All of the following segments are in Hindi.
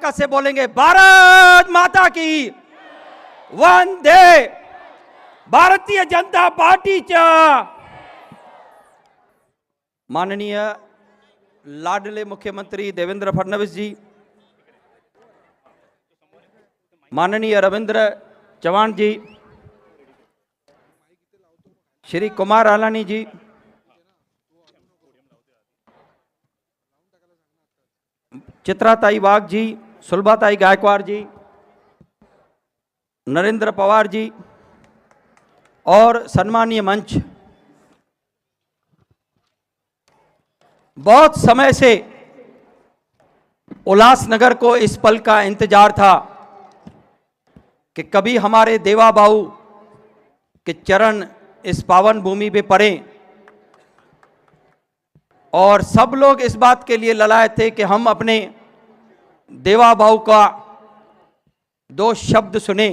ताकत से बोलेंगे भारत माता की वंदे भारतीय जनता पार्टीच्या। माननीय लाडले मुख्यमंत्री देवेंद्र फडणवीस जी, माननीय रविंद्र चव्हाण जी, श्री कुमार आलानी जी, चित्राताई वाघ जी, सुलभाताई गायकवाड़ जी, नरेंद्र पवार जी और सम्मानीय मंच, बहुत समय से उल्लासनगर को इस पल का इंतजार था कि कभी हमारे देवा बाबू के चरण इस पावन भूमि पे पड़े और सब लोग इस बात के लिए ललाए थे कि हम अपने देवा बाबू का दो शब्द सुने।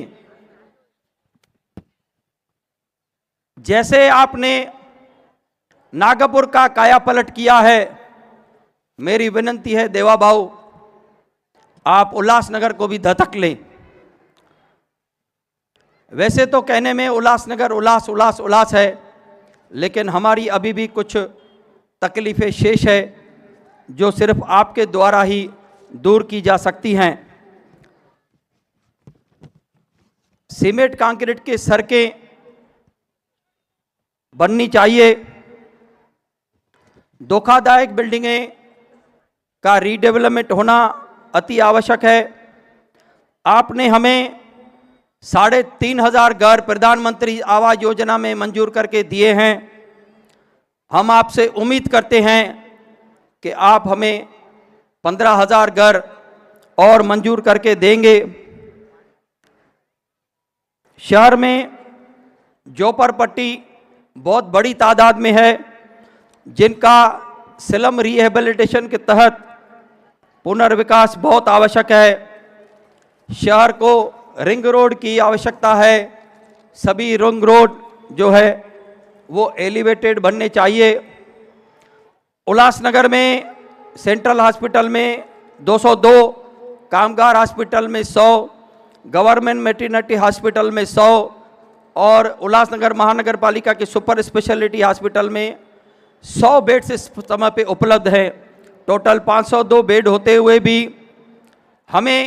जैसे आपने नागपुर का कायापलट किया है, मेरी विनती है देवा बाबू आप उल्लासनगर को भी दत्तक लें। वैसे तो कहने में उल्लासनगर उल्लास उल्लास उल्लास है, लेकिन हमारी अभी भी कुछ तकलीफें शेष है जो सिर्फ आपके द्वारा ही दूर की जा सकती हैं। सीमेंट कंक्रीट की सड़कें बननी चाहिए, धोखादायक बिल्डिंगें का रीडेवलपमेंट होना अति आवश्यक है। आपने हमें 3,500 घर प्रधानमंत्री आवास योजना में मंजूर करके दिए हैं। हम आपसे उम्मीद करते हैं कि आप हमें 15,000 घर और मंजूर करके देंगे। शहर में झोपड़पट्टी बहुत बड़ी तादाद में है, जिनका स्लम रिहेबिलिटेशन के तहत पुनर्विकास बहुत आवश्यक है। शहर को रिंग रोड की आवश्यकता है, सभी रिंग रोड जो है वो एलिवेटेड बनने चाहिए। उल्लासनगर में सेंट्रल हॉस्पिटल में 202, कामगार हॉस्पिटल में 100, गवर्नमेंट मैटरनिटी हॉस्पिटल में 100 और उल्लासनगर महानगर पालिका के सुपर स्पेशलिटी हॉस्पिटल में 100 बेड्स इस समय पे उपलब्ध है। टोटल 502 बेड होते हुए भी हमें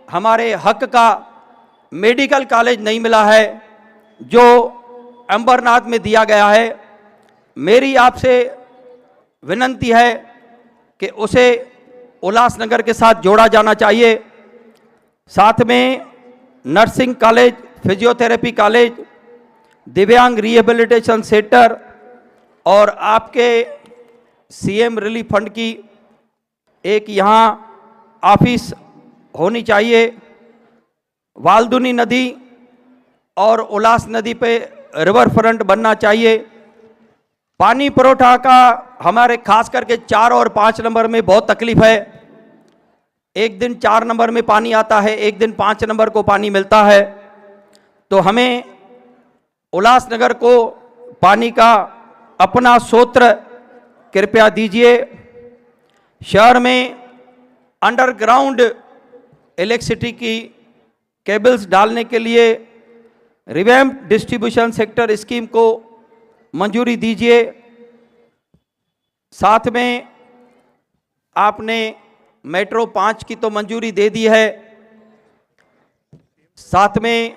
हमारे हक का मेडिकल कॉलेज नहीं मिला है जो अंबरनाथ में दिया गया है। मेरी आपसे विनती है कि उसे उल्लासनगर के साथ जोड़ा जाना चाहिए। साथ में नर्सिंग कॉलेज, फिजियोथेरेपी कॉलेज, दिव्यांग रिहेबिलिटेशन सेंटर और आपके सीएम रिलीफ फंड की एक यहाँ ऑफिस होनी चाहिए। वाल्दुनी नदी और उल्लास नदी पे रिवर फ्रंट बनना चाहिए। पानी पुरोठा का हमारे खास करके 4 और 5 नंबर में बहुत तकलीफ है। एक दिन 4 नंबर में पानी आता है, एक दिन 5 नंबर को पानी मिलता है। तो हमें उल्लासनगर को पानी का अपना स्रोत कृपया दीजिए। शहर में अंडरग्राउंड इलेक्ट्रिसिटी की केबल्स डालने के लिए रिवैम्प डिस्ट्रीब्यूशन सेक्टर स्कीम को मंजूरी दीजिए। साथ में आपने मेट्रो 5 की तो मंजूरी दे दी है, साथ में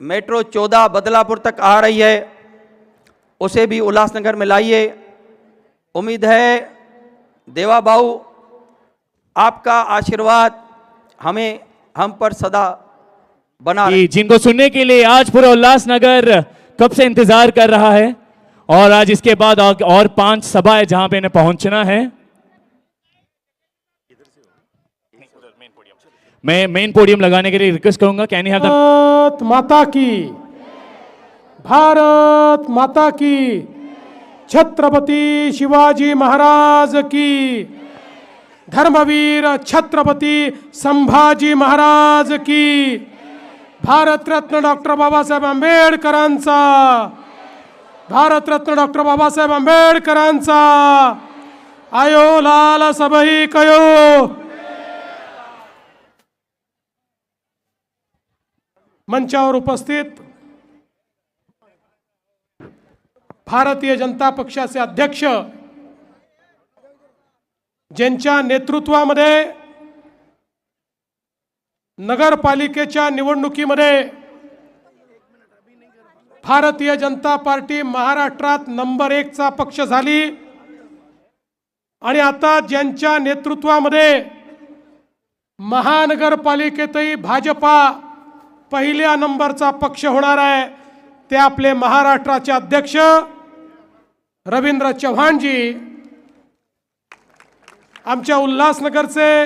मेट्रो 14 बदलापुर तक आ रही है, उसे भी उल्लासनगर में लाइए। उम्मीद है देवा बाबू आपका आशीर्वाद हम पर सदा बना रहे। जिनको सुनने के लिए आज पूरा उल्लासनगर कब से इंतजार कर रहा है और आज इसके बाद और 5 सभाएं जहां पे इन्हें पहुंचना है। मैं मेन पोडियम लगाने के लिए रिक्वेस्ट करूंगा। Can you have the Bharat माता की, भारत माता की, छत्रपति शिवाजी महाराज की, धर्मवीर छत्रपति संभाजी महाराज की, भारत रत्न डॉक्टर बाबासाहेब आंबेडकरांचा, भारत रत्न डॉक्टर बाबासाहेब आंबेडकरांचा, आयो लाल सबही कयो, मंचावर उपस्थित भारतीय जनता पक्षाचे अध्यक्ष, ज्यांच्या नेतृत्वामध्ये नगरपालिकेच्या निवडणुकीमध्ये भारतीय जनता पार्टी महाराष्ट्रात नंबर 1 चा पक्ष झाली आणि आता ज्यांच्या नेतृत्वामध्ये महानगरपालिकेतही भाजपा पहिल्या नंबरचा पक्ष होणार आहे, ते आपले महाराष्ट्राचे अध्यक्ष रवींद्र चव्हाणजी, आमच्या उल्हासनगरचे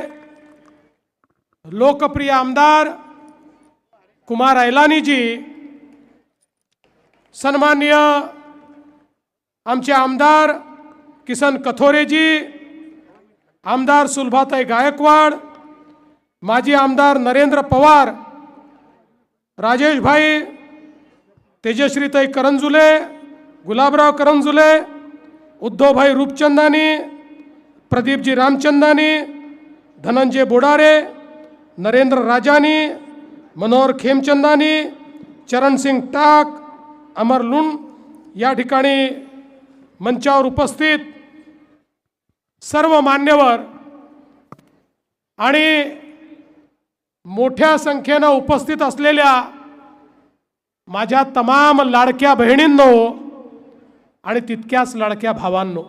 लोकप्रिय आमदार कुमार ऐलानीजी, सन्माननीय आमचे आमदार किसन कथोरेजी, आमदार सुलभाताई गायकवाड, माजी आमदार नरेंद्र पवार, राजेश भाई, तेजश्रीताई करंजुले, गुलाबराव करंजुले, उद्धव भाई रूपचंदानी, प्रदीपजी रामचंदानी, धनंजय बोडारे, नरेंद्र राजानी, मनोहर खेमचंदानी, चरण सिंग टाक, अमर लुंड, या ठिकाणी मंचावर उपस्थित सर्व मान्यवर आणि मोठ्या संख्येने उपस्थित असलेल्या माझ्या तमाम लाडक्या बहिणींनो आणि तितक्याच लाडक्या भावांनो,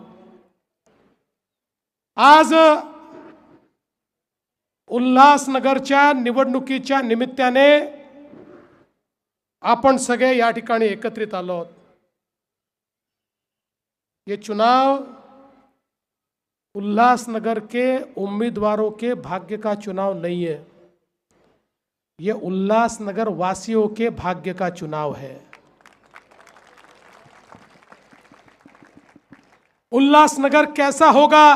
आज उल्हासनगरच्या निवडणुकीच्या निमित्ताने आपण सगळे या ठिकाणी एकत्रित आलो आहोत। ये चुनाव उल्हासनगर के उम्मीदवारों के भाग्य का चुनाव नहीं है, ये उल्हासनगर वासियों के भाग्य का चुनाव है। उल्हासनगर कैसा होगा,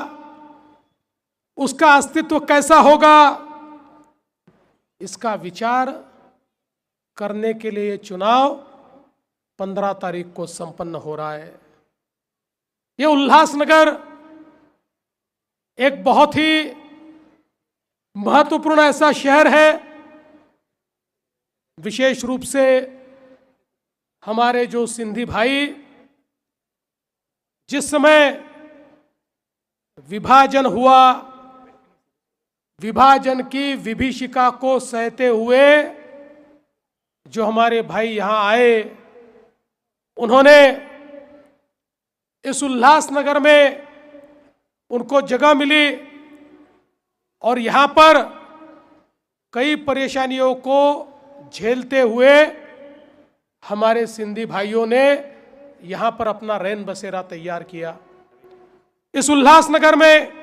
उसका अस्तित्व कैसा होगा, इसका विचार करने के लिए ये चुनाव 15 तारीख को संपन्न हो रहा है। ये उल्हासनगर एक बहुत ही महत्वपूर्ण ऐसा शहर है, विशेष रूप से हमारे जो सिंधी भाई जिस समय विभाजन हुआ, विभाजन की विभीषिका को सहते हुए जो हमारे भाई यहाँ आए, उन्होंने इस उल्हासनगर में उनको जगह मिली और यहाँ पर कई परेशानियों को झेलते हुए हमारे सिंधी भाइयों ने यहाँ पर अपना रैन बसेरा तैयार किया। इस उल्हासनगर में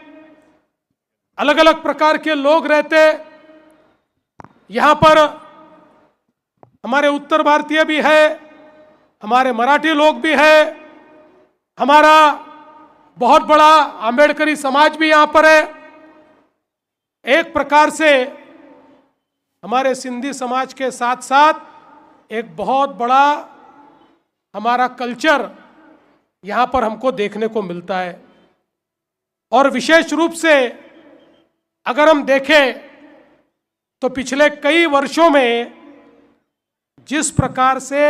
अलग अलग प्रकार के लोग रहते, यहाँ पर हमारे उत्तर भारतीय भी है, हमारे मराठी लोग भी है, हमारा बहुत बड़ा आंबेडकरी समाज भी यहाँ पर है। एक प्रकार से हमारे सिंधी समाज के साथ साथ एक बहुत बड़ा हमारा कल्चर यहाँ पर हमको देखने को मिलता है। और विशेष रूप से अगर हम देखें तो पिछले कई वर्षों में जिस प्रकार से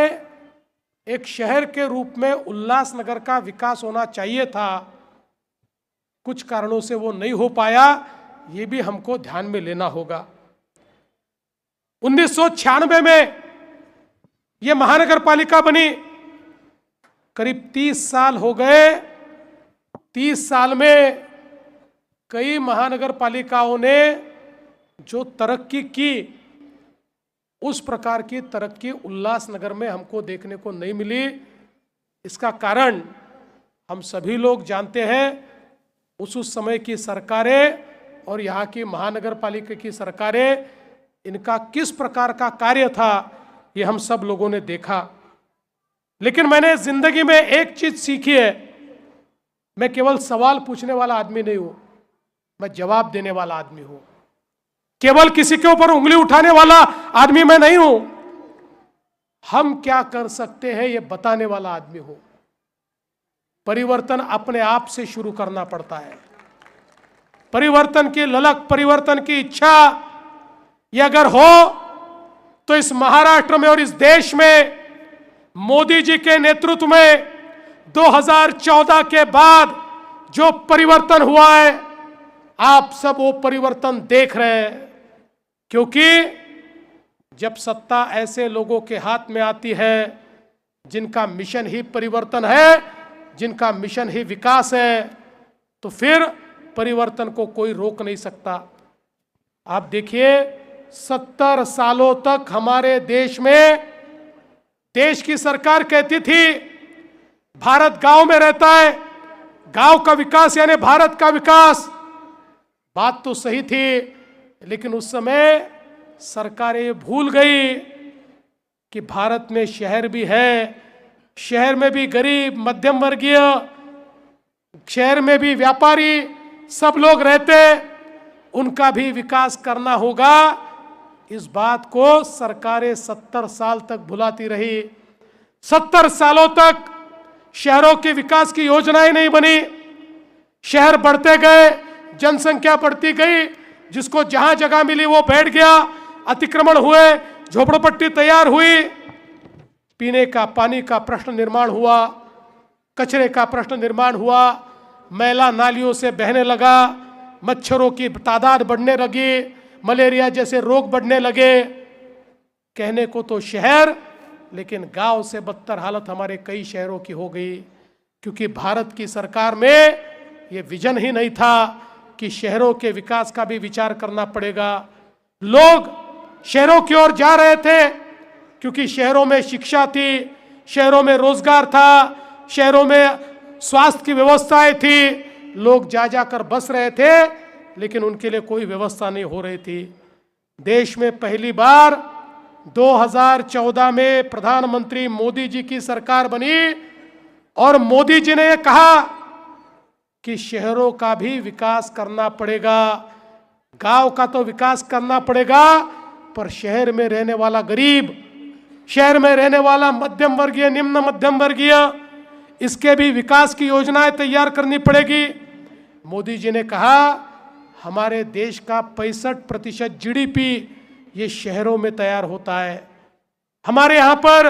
एक शहर के रूप में उल्हासनगर का विकास होना चाहिए था, कुछ कारणों से वो नहीं हो पाया, ये भी हमको ध्यान में लेना होगा। 1996 में ये महानगर पालिका बनी, करीब 30 साल हो गए। 30 साल में कई महानगर पालिकाओं ने जो तरक्की की, उस प्रकार की तरक्की उल्हासनगर में हमको देखने को नहीं मिली। इसका कारण हम सभी लोग जानते हैं। उस समय की सरकारें और यहाँ की महानगर पालिका की सरकारें, इनका किस प्रकार का कार्य था, ये हम सब लोगों ने देखा। लेकिन मैंने जिंदगी में एक चीज सीखी है, मैं केवल सवाल पूछने वाला आदमी नहीं हूं, मैं जवाब देने वाला आदमी हूं। केवल किसी के ऊपर उंगली उठाने वाला आदमी मैं नहीं हूं, हम क्या कर सकते हैं ये बताने वाला आदमी हूं। परिवर्तन अपने आप से शुरू करना पड़ता है। परिवर्तन की ललक, परिवर्तन की इच्छा ये अगर हो तो इस महाराष्ट्र में और इस देश में मोदी जी के नेतृत्व में 2014 के बाद जो परिवर्तन हुआ है, आप सब वो परिवर्तन देख रहे हैं। क्योंकि जब सत्ता ऐसे लोगों के हाथ में आती है जिनका मिशन ही परिवर्तन है, जिनका मिशन ही विकास है, तो फिर परिवर्तन को कोई रोक नहीं सकता। आप देखिए 70 सालों तक हमारे देश में देश की सरकार कहती थी भारत गांव में रहता है, गांव का विकास यानी भारत का विकास। बात तो सही थी, लेकिन उस समय सरकारें भूल गई कि भारत में शहर भी है, शहर में भी गरीब मध्यम वर्गीय, शहर में भी व्यापारी सब लोग रहते, उनका भी विकास करना होगा। इस बात को सरकारें 70 साल तक भुलाती रही। 70 सालों तक शहरों के विकास की योजनाएं नहीं बनी। शहर बढ़ते गए, जनसंख्या बढ़ती गई, जिसको जहां जगह मिली वो बैठ गया, अतिक्रमण हुए, झोपड़पट्टी तैयार हुई, पीने का पानी का प्रश्न निर्माण हुआ, कचरे का प्रश्न निर्माण हुआ, मैला नालियों से बहने लगा, मच्छरों की तादाद बढ़ने लगी, मलेरिया जैसे रोग बढ़ने लगे। कहने को तो शहर, लेकिन गांव से बदतर हालत हमारे कई शहरों की हो गई। क्योंकि भारत की सरकार में ये विजन ही नहीं था कि शहरों के विकास का भी विचार करना पड़ेगा। लोग शहरों की ओर जा रहे थे क्योंकि शहरों में शिक्षा थी, शहरों में रोजगार था, शहरों में स्वास्थ्य की व्यवस्थाएं थी, लोग जा जाकर बस रहे थे, लेकिन उनके लिए कोई व्यवस्था नहीं हो रही थी। देश में पहली बार 2014 में प्रधानमंत्री मोदी जी की सरकार बनी और मोदी जी ने कहा कि शहरों का भी विकास करना पड़ेगा, गांव का तो विकास करना पड़ेगा, पर शहर में रहने वाला गरीब, शहर में रहने वाला मध्यम वर्गीय, निम्न मध्यम वर्गीय, इसके भी विकास की योजनाएं तैयार करनी पड़ेगी। मोदी जी ने कहा हमारे देश का 65% जीडीपी ये शहरों में तैयार होता है। हमारे यहाँ पर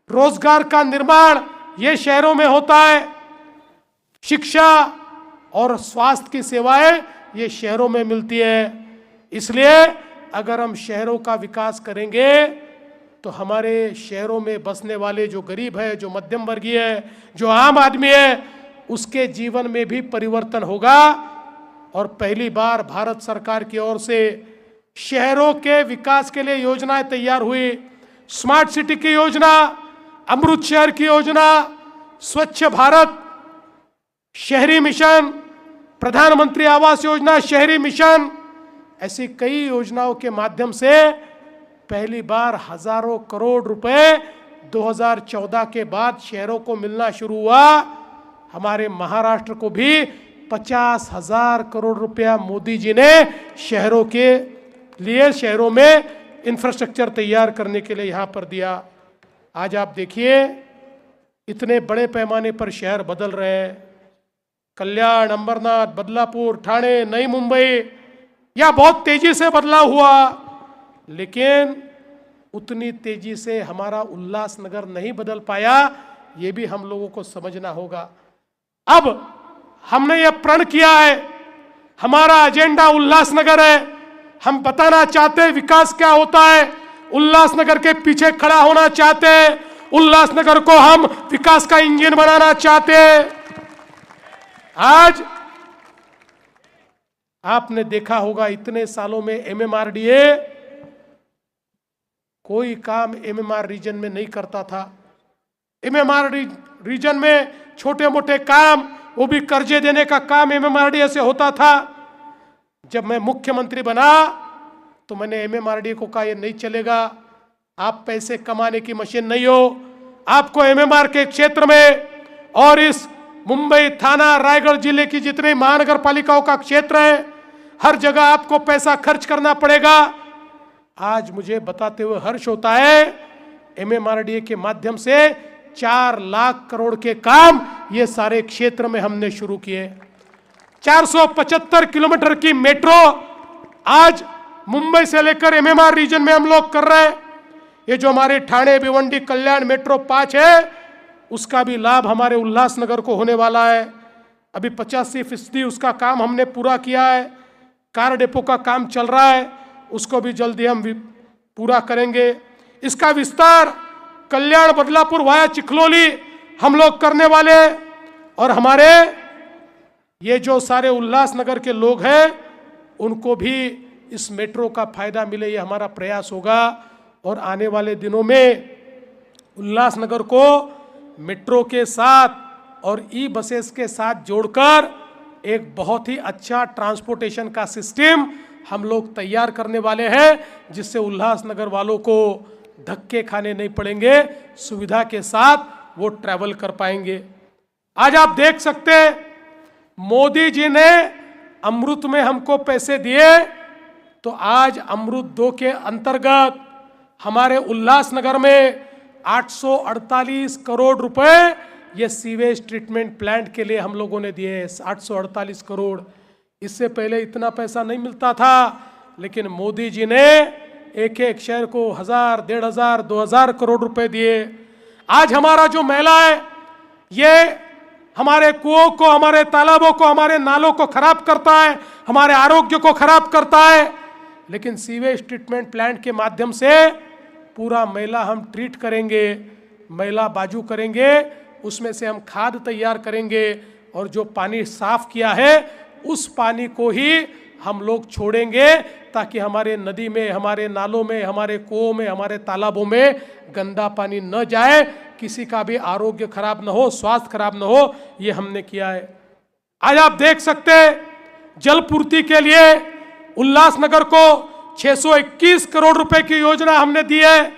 रोजगार का निर्माण ये शहरों में होता है। शिक्षा और स्वास्थ्य की सेवाएं ये शहरों में मिलती है। इसलिए अगर हम शहरों का विकास करेंगे तो हमारे शहरों में बसने वाले जो गरीब है, जो मध्यम वर्गीय है, जो आम आदमी है, उसके जीवन में भी परिवर्तन होगा। और पहली बार भारत सरकार की ओर से शहरों के विकास के लिए योजनाएं तैयार हुई। स्मार्ट सिटी की योजना, अमृत शहर की योजना, स्वच्छ भारत शहरी मिशन, प्रधानमंत्री आवास योजना शहरी मिशन, ऐसी कई योजनाओं के माध्यम से पहली बार हजारों करोड़ रुपए 2014 के बाद शहरों को मिलना शुरू हुआ। हमारे महाराष्ट्र को भी 50,000 करोड़ रुपया मोदी जी ने शहरों के लिए, शहरों में इंफ्रास्ट्रक्चर तैयार करने के लिए यहां पर दिया। आज आप देखिए इतने बड़े पैमाने पर शहर बदल रहे हैं। कल्याण, अंबरनाथ, बदलापुर, ठाणे, नई मुंबई, यह बहुत तेजी से बदलाव हुआ, लेकिन उतनी तेजी से हमारा उल्लासनगर नहीं बदल पाया। ये भी हम लोगों को समझना होगा। अब हमने ये प्रण किया है, हमारा एजेंडा उल्लासनगर है। हम बताना चाहते हैं विकास क्या होता है, उल्लासनगर के पीछे खड़ा होना चाहते हैं, उल्लासनगर को हम विकास का इंजन बनाना चाहते हैं। आज आपने देखा होगा इतने सालों में एमएमआरडीए कोई काम एमएमआर रीजन में नहीं करता था। एमएमआर रीजन में छोटे मोटे काम, वो भी कर्जे देने का काम एमएमआरडीए से होता था। जब मैं मुख्यमंत्री बना तो मैंने एमएमआरडीए को कहा ये नहीं चलेगा, आप पैसे कमाने की मशीन नहीं हो, आपको एमएमआर के क्षेत्र में और इस मुंबई, थाना, रायगढ़ जिले की जितनी महानगर पालिकाओं का क्षेत्र है, हर जगह आपको पैसा खर्च करना पड़ेगा। आज मुझे बताते हुए हर्ष होता है, एमएमआरडीए के माध्यम से 4 लाख करोड़ के काम ये सारे क्षेत्र में हमने शुरू किए। 475 किलोमीटर की मेट्रो आज मुंबई से लेकर एमएमआर रीजन में हम लोग कर रहे हैं। ये जो हमारे ठाणे भिवंडी कल्याण मेट्रो 5 है, उसका भी लाभ हमारे उल्लासनगर को होने वाला है। अभी 85% उसका काम हमने पूरा किया है। कार डेपो का काम चल रहा है, उसको भी जल्दी हम पूरा करेंगे। इसका विस्तार कल्याण बदलापुर वाया चिखलोली हम लोग करने वाले हैं। और हमारे ये जो सारे उल्लासनगर के लोग हैं, उनको भी इस मेट्रो का फायदा मिले, ये हमारा प्रयास होगा। और आने वाले दिनों में उल्लासनगर को मेट्रो के साथ और ई बसेस के साथ जोड़कर एक बहुत ही अच्छा ट्रांसपोर्टेशन का सिस्टम हम लोग तैयार करने वाले हैं, जिससे उल्लासनगर वालों को धक्के खाने नहीं पड़ेंगे, सुविधा के साथ वो ट्रैवल कर पाएंगे। आज आप देख सकते हैं, मोदी जी ने अमृत में हमको पैसे दिए, तो आज अमृत 2 के अंतर्गत हमारे उल्लासनगर में 848 करोड़ रुपए ये सीवेज ट्रीटमेंट प्लांट के लिए हम लोगों ने दिए। 848 करोड़, इससे पहले इतना पैसा नहीं मिलता था, लेकिन मोदी जी ने एक एक शहर को 1000, 1500, 2000 करोड़ रुपए दिए। आज हमारा जो मेला है, ये हमारे कुओं को, हमारे तालाबों को, हमारे नालों को खराब करता है, हमारे आरोग्य को खराब करता है, लेकिन सीवेज ट्रीटमेंट प्लांट के माध्यम से पूरा मैला हम ट्रीट करेंगे, मैला बाजू करेंगे, उसमें से हम खाद तैयार करेंगे, और जो पानी साफ किया है उस पानी को ही हम लोग छोड़ेंगे, ताकि हमारे नदी में, हमारे नालों में, हमारे कुओं में, हमारे तालाबों में गंदा पानी न जाए, किसी का भी आरोग्य खराब न हो, स्वास्थ्य खराब न हो, ये हमने किया है। आज आप देख सकते हैं, जल पूर्ति के लिए उल्लासनगर को 621 करोड़ रुपए की योजना हमने दी है,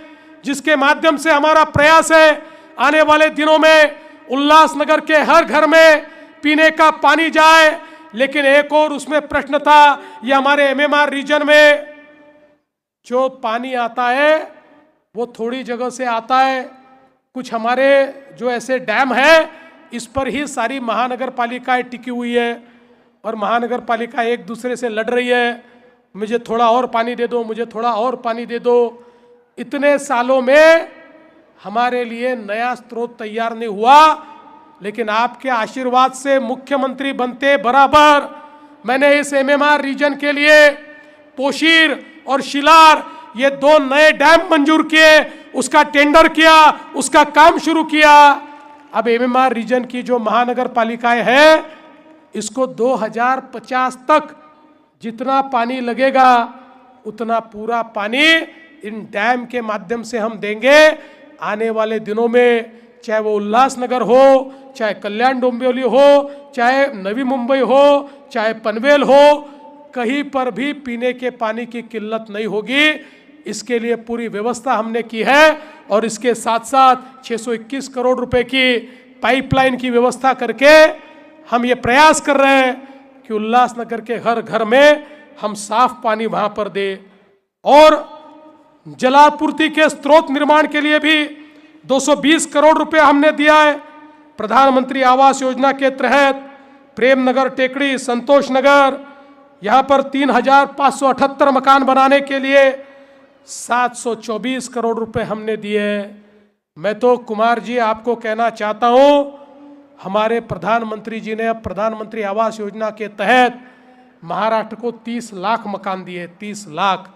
जिसके माध्यम से हमारा प्रयास है आने वाले दिनों में उल्लासनगर के हर घर में पीने का पानी जाए। लेकिन एक और उसमें प्रश्न था, ये हमारे एमएमआर रीजन में जो पानी आता है वो थोड़ी जगह से आता है, कुछ हमारे जो ऐसे डैम है इस पर ही सारी महानगर पालिकाएं टिकी हुई है, और महानगर पालिका एक दूसरे से लड़ रही है, मुझे थोड़ा और पानी दे दो, मुझे थोड़ा और पानी दे दो। इतने सालों में हमारे लिए नया स्रोत तैयार नहीं हुआ, लेकिन आपके आशीर्वाद से मुख्यमंत्री बनते बराबर मैंने इस एमएमआर रीजन के लिए पोशीर और शिलार ये 2 नए डैम मंजूर किए, उसका टेंडर किया, उसका काम शुरू किया। अब एमएमआर रीजन की जो महानगर पालिकाएं हैं, इसको 2050 तक जितना पानी लगेगा उतना पूरा पानी इन डैम के माध्यम से हम देंगे। आने वाले दिनों में चाहे वो उल्लासनगर हो, चाहे कल्याण डोंबिवली हो, चाहे नवी मुंबई हो, चाहे पनवेल हो, कहीं पर भी पीने के पानी की किल्लत नहीं होगी। इसके लिए पूरी व्यवस्था हमने की है, और इसके साथ साथ 621 करोड़ रुपए की पाइपलाइन की व्यवस्था करके हम ये प्रयास कर रहे हैं कि उल्लासनगर के हर घर में हम साफ पानी वहां पर दे। और जलापूर्ति के स्रोत निर्माण के लिए भी 220 करोड़ रुपए हमने दिया है। प्रधानमंत्री आवास योजना के तहत प्रेमनगर, टेकड़ी, संतोष नगर, यहाँ पर 3578 मकान बनाने के लिए 724 करोड़ रुपए हमने दिए। मैं तो कुमार जी आपको कहना चाहता हूँ, हमारे प्रधानमंत्री जी ने अब प्रधानमंत्री आवास योजना के तहत महाराष्ट्र को 30 लाख मकान दिए। 30 लाख,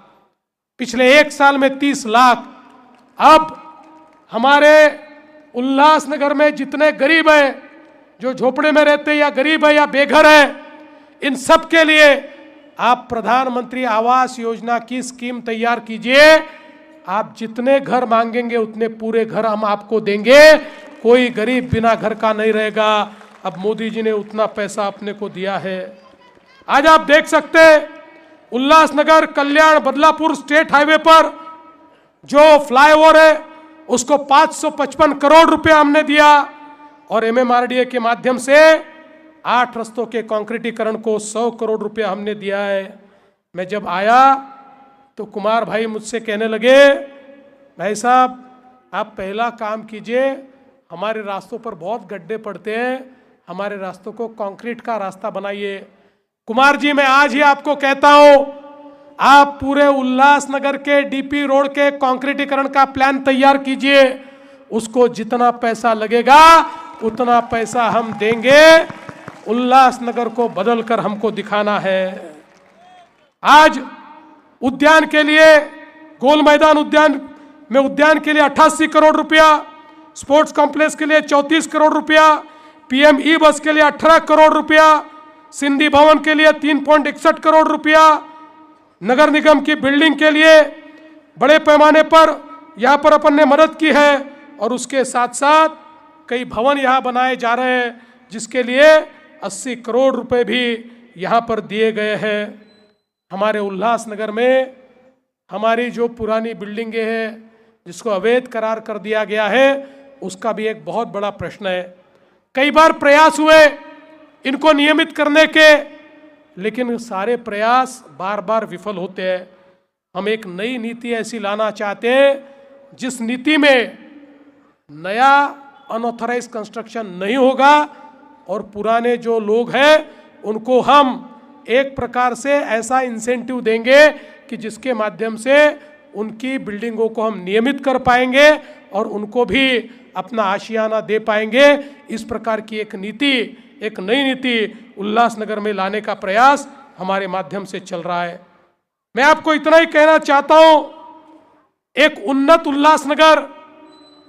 पिछले 1 साल में 30 लाख। अब हमारे उल्लासनगर में जितने गरीब हैं, जो झोपड़े में रहते हैं या गरीब है या बेघर है, इन सब के लिए आप प्रधानमंत्री आवास योजना की स्कीम तैयार कीजिए। आप जितने घर मांगेंगे उतने पूरे घर हम आपको देंगे, कोई गरीब बिना घर का नहीं रहेगा। अब मोदी जी ने उतना पैसा अपने को दिया है। आज आप देख सकते हैं, उल्लासनगर कल्याण बदलापुर स्टेट हाईवे पर जो फ्लाईओवर है उसको 555 करोड़ रुपए हमने दिया, और एमएमआरडीए के माध्यम से 8 रस्तों के कंक्रीटीकरण को 100 करोड़ रुपए हमने दिया है। मैं जब आया तो कुमार भाई मुझसे कहने लगे, भाई साहब आप पहला काम कीजिए, हमारे रास्तों पर बहुत गड्ढे पड़ते हैं, हमारे रास्तों को कंक्रीट का रास्ता बनाइए। कुमार जी मैं आज ही आपको कहता हूं, आप पूरे उल्लासनगर के डीपी रोड के कंक्रीटीकरण का प्लान तैयार कीजिए, उसको जितना पैसा लगेगा उतना पैसा हम देंगे। उल्लासनगर को बदलकर हमको दिखाना है। आज उद्यान के लिए, गोल मैदान उद्यान में उद्यान के लिए 88 करोड़ रुपया, स्पोर्ट्स कॉम्प्लेक्स के लिए 34 करोड़ रुपया, पीएम ई बस के लिए 18 करोड़ रुपया, सिंधी भवन के लिए 3.61 करोड़ रुपया, नगर निगम की बिल्डिंग के लिए बड़े पैमाने पर यहाँ पर अपन ने मदद की है, और उसके साथ साथ कई भवन यहाँ बनाए जा रहे हैं जिसके लिए 80 करोड़ रुपए भी यहाँ पर दिए गए हैं। हमारे उल्लासनगर में हमारी जो पुरानी बिल्डिंगें हैं जिसको अवैध करार कर दिया गया है, उसका भी एक बहुत बड़ा प्रश्न है। कई बार प्रयास हुए इनको नियमित करने के, लेकिन सारे प्रयास बार बार विफल होते हैं। हम एक नई नीति ऐसी लाना चाहते हैं जिस नीति में नया अनऑथराइज कंस्ट्रक्शन नहीं होगा और पुराने जो लोग हैं उनको हम एक प्रकार से ऐसा इंसेंटिव देंगे कि जिसके माध्यम से उनकी बिल्डिंगों को हम नियमित कर पाएंगे और उनको भी अपना आशियाना दे पाएंगे। इस प्रकार की एक नीति, एक नई नीति उल्लासनगर में लाने का प्रयास हमारे माध्यम से चल रहा है। मैं आपको इतना ही कहना चाहता हूं, एक उन्नत उल्लासनगर,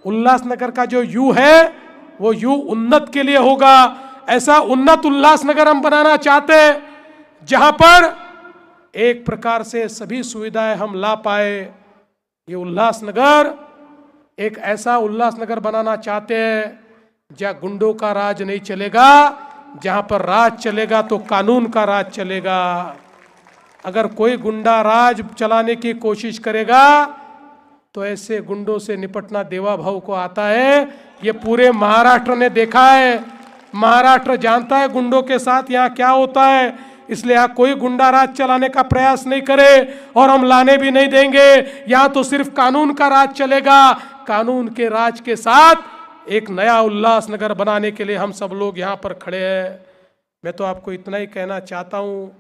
उल्लासनगर का जो यू है वो यू उन्नत के लिए होगा। ऐसा उन्नत उल्लासनगर हम बनाना चाहते हैं जहां पर एक प्रकार से सभी सुविधाएं हम ला पाए। ये उल्लासनगर एक ऐसा उल्लासनगर बनाना चाहते हैं जहां गुंडों का राज नहीं चलेगा, जहां पर राज चलेगा तो कानून का राज चलेगा। अगर कोई गुंडा राज चलाने की कोशिश करेगा तो ऐसे गुंडों से निपटना देवा भाव को आता है। ये पूरे महाराष्ट्र ने देखा है, महाराष्ट्र जानता है गुंडों के साथ यहाँ क्या होता है, इसलिए यहाँ कोई गुंडा राज चलाने का प्रयास नहीं करे और हम लाने भी नहीं देंगे। यहाँ तो सिर्फ कानून का राज चलेगा। कानून के राज के साथ एक नया उल्लासनगर बनाने के लिए हम सब लोग यहाँ पर खड़े हैं। मैं तो आपको इतना ही कहना चाहता हूँ,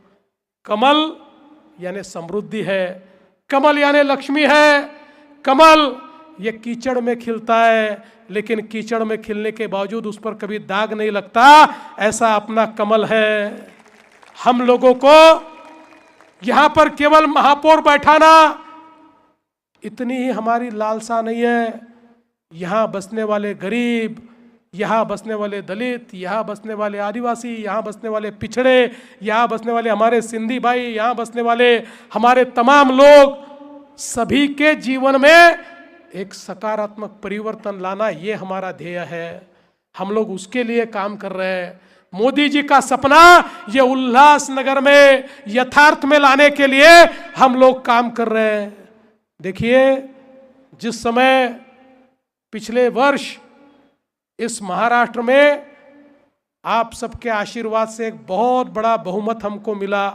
कमल यानी समृद्धि है, कमल यानी लक्ष्मी है। कमल ये कीचड़ में खिलता है, लेकिन कीचड़ में खिलने के बावजूद उस पर कभी दाग नहीं लगता, ऐसा अपना कमल है। हम लोगों को यहां पर केवल महापौर बैठाना इतनी ही हमारी लालसा नहीं है। यहां बसने वाले गरीब, यहाँ बसने वाले दलित, यहाँ बसने वाले आदिवासी, यहाँ बसने वाले पिछड़े, यहाँ बसने वाले हमारे सिंधी भाई, यहाँ बसने वाले हमारे तमाम लोग, सभी के जीवन में एक सकारात्मक परिवर्तन लाना, ये हमारा ध्येय है। हम लोग उसके लिए काम कर रहे हैं। मोदी जी का सपना ये उल्लासनगर में यथार्थ में लाने के लिए हम लोग काम कर रहे हैं। देखिए, जिस समय पिछले वर्ष इस महाराष्ट्र में आप सबके आशीर्वाद से एक बहुत बड़ा बहुमत हमको मिला,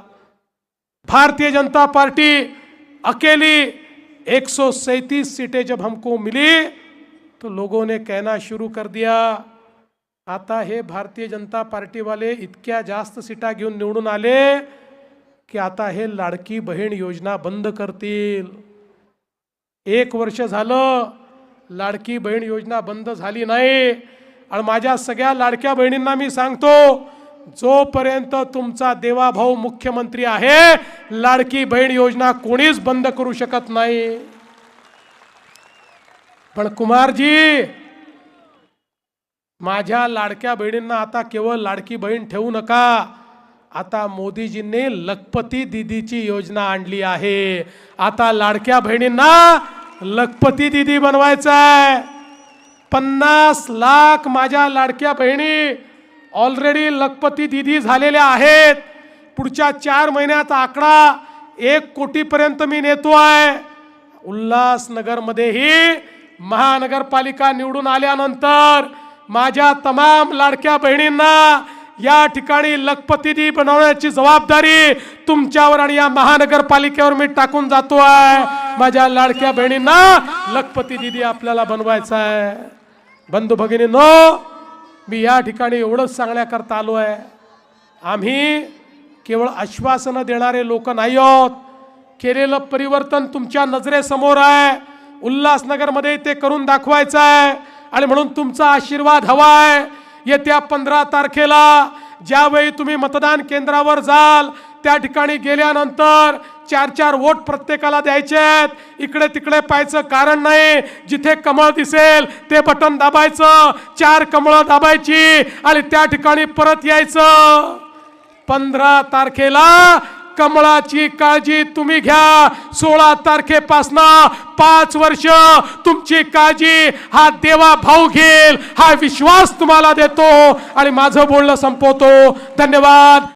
भारतीय जनता पार्टी अकेली 137 सीटें जब हमको मिली तो लोगों ने कहना शुरू कर दिया, आता हे भारतीय जनता पार्टी वाले इतक्या जास्त सीटा घेऊन निवडून आले की आता हे लाडकी बहीण योजना बंद करतील। 1 वर्ष झालं लाडकी बहीण योजना बंद झाली नाही। आणि माझ्या सगळ्या लाडक्या बहिणींना मी सांगतो, जोपर्यंत तुमचा देवाभाऊ मुख्यमंत्री आहे लाडकी बहीण योजना कोणीच बंद करू शकत नाही। पण कुमारजी, माझ्या लाडक्या बहिणींना आता केवळ लाडकी बहीण ठेवू नका, आता मोदीजींनी लखपती दीदीची योजना आणली आहे। आता लाडक्या बहिणींना लखपती दीदी बनवायचा आहे। 50 लाख माझ्या लाडक्या बहिणी ऑलरेडी लखपती दीदी झालेल्या आहेत। पुढच्या 4 महिन्याचा आकडा 1 कोटीपर्यंत मी नेतो आहे। उल्लासनगर मध्येही महानगरपालिका निवडून आल्यानंतर माझ्या तमाम लाडक्या बहिणींना या ठिकाणी लखपती दीदी बनवण्याची जबाबदारी तुमच्यावर आणि या महानगरपालिकेवर मी टाकून जातो आहे। माझ्या लाडक्या बहिणींना लखपती दीदी आपल्याला बनवायचा आहे। बंधू भगिनींनो, मी या ठिकाणी एवढंच सांगण्याकरता आलो आहे, आम्ही केवळ आश्वासनं देणारे लोक नाही आहोत। केलेलं परिवर्तन तुमच्या नजरेसमोर आहे. उल्हासनगरमध्ये ते करून दाखवायचं आहे आणि म्हणून तुमचा आशीर्वाद हवा आहे. येत्या 15 तारखेला ज्यावेळी तुम्ही मतदान केंद्रावर जाल त्या ठिकाणी गेल्यानंतर 4-4 वोट प्रत्येकाला द्यायचे आहेत. इकडे तिकडे पाहायचं कारण नाही. जिथे कमळ दिसेल ते बटन दाबायचं, 4 कमळं दाबायची आणि त्या ठिकाणी परत यायचं. 15 तारखेला कमळाची काळजी तुम्ही घ्या. 16 तारखेपासनं 5 वर्ष तुमची काळजी हा देवा भाऊ घेईल, हा विश्वास तुम्हाला देतो आणि माझं बोलणं संपवतो. धन्यवाद.